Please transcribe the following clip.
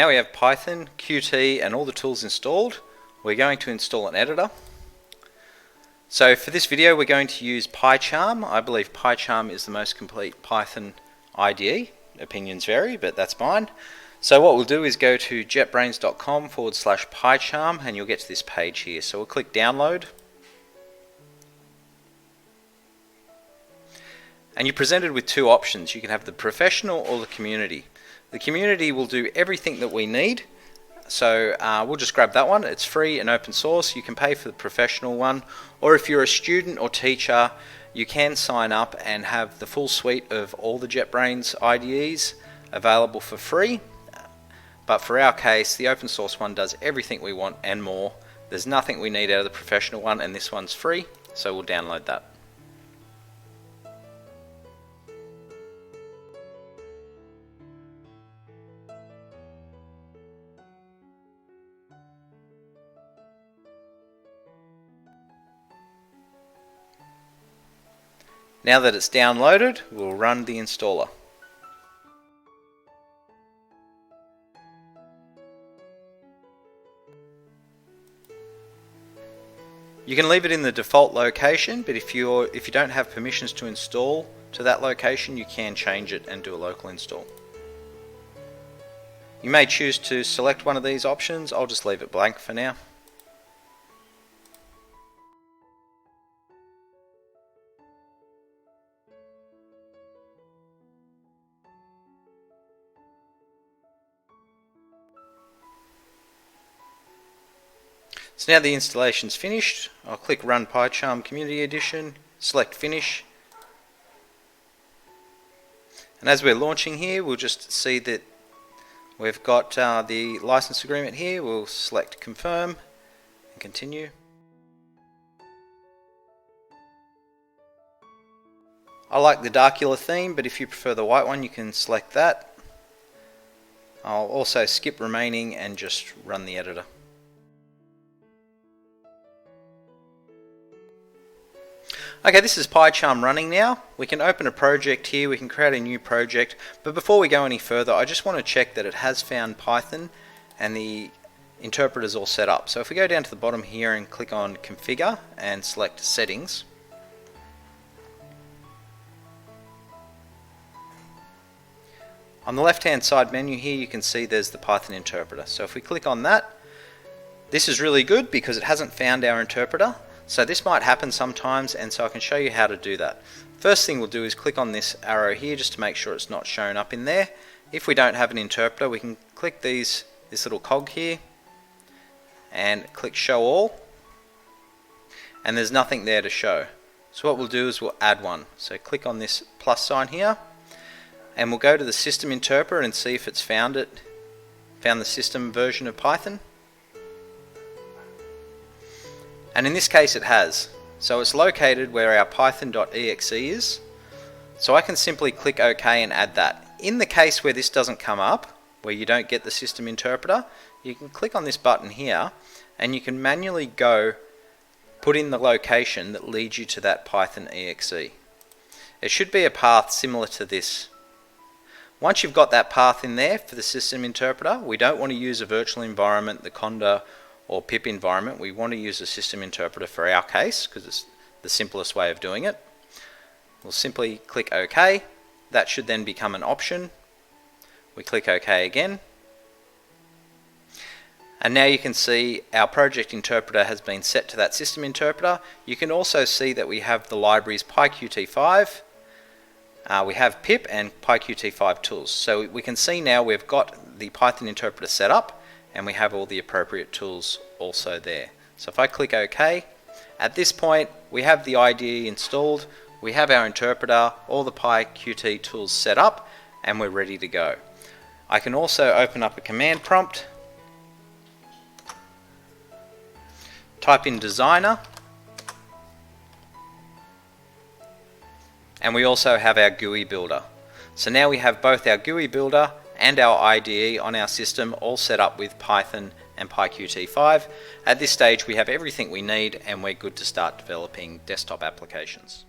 Now we have Python, Qt and all the tools installed. We're going to install an editor. So for this video we're going to use PyCharm. I believe PyCharm is the most complete Python IDE. Opinions vary, but that's mine. So what we'll do is go to jetbrains.com/PyCharm and you'll get to this page here. So we'll click download. And you're presented with two options. You can have the professional or the community. The community will do everything that we need. So we'll just grab that one. It's free and open source. You can pay for the professional one, or if you're a student or teacher, you can sign up and have the full suite of all the JetBrains IDEs available for free. But for our case, the open source one does everything we want and more. There's nothing we need out of the professional one, and this one's free, so we'll download that. Now that it's downloaded, we'll run the installer. You can leave it in the default location, but if you don't have permissions to install to that location, you can change it and do a local install. You may choose to select one of these options. I'll just leave it blank for now. So now the installation's finished. I'll click Run PyCharm Community Edition, select Finish. And as we're launching here, we'll just see that we've got the license agreement here. We'll select Confirm and Continue. I like the Darkula theme, but if you prefer the white one, you can select that. I'll also skip Remaining and just run the editor. Okay, this is PyCharm running now. We can open a project here, we can create a new project, but before we go any further, I just want to check that it has found Python and the interpreter is all set up. So if we go down to the bottom here and click on Configure and select Settings, on the left hand side menu here you can see there's the Python interpreter. So if we click on that, this is really good because it hasn't found our interpreter. So this might happen sometimes, and so I can show you how to do that. First thing we'll do is click on this arrow here just to make sure it's not shown up in there. If we don't have an interpreter, we can click this little cog here and click Show All, and there's nothing there to show. So what we'll do is we'll add one. So click on this plus sign here and we'll go to the system interpreter and see if it's found the system version of Python. And in this case it has. So it's located where our python.exe is. So I can simply click OK and add that. In the case where this doesn't come up, where you don't get the system interpreter, you can click on this button here and you can manually go put in the location that leads you to that Python.exe. It should be a path similar to this. Once you've got that path in there for the system interpreter, we don't want to use a virtual environment, the Conda or pip environment. We want to use a system interpreter for our case because it's the simplest way of doing it. We'll simply click OK. That should then become an option. We click OK again. And now you can see our project interpreter has been set to that system interpreter. You can also see that we have the libraries PyQt5, we have pip and PyQt5 tools. So we can see now we've got the Python interpreter set up, and we have all the appropriate tools also there. So if I click OK, at this point we have the IDE installed, we have our interpreter, all the PyQt tools set up, and we're ready to go. I can also open up a command prompt, type in designer, and we also have our GUI builder. So now we have both our GUI builder and our IDE on our system all set up with Python and PyQt5. At this stage we have everything we need and we're good to start developing desktop applications.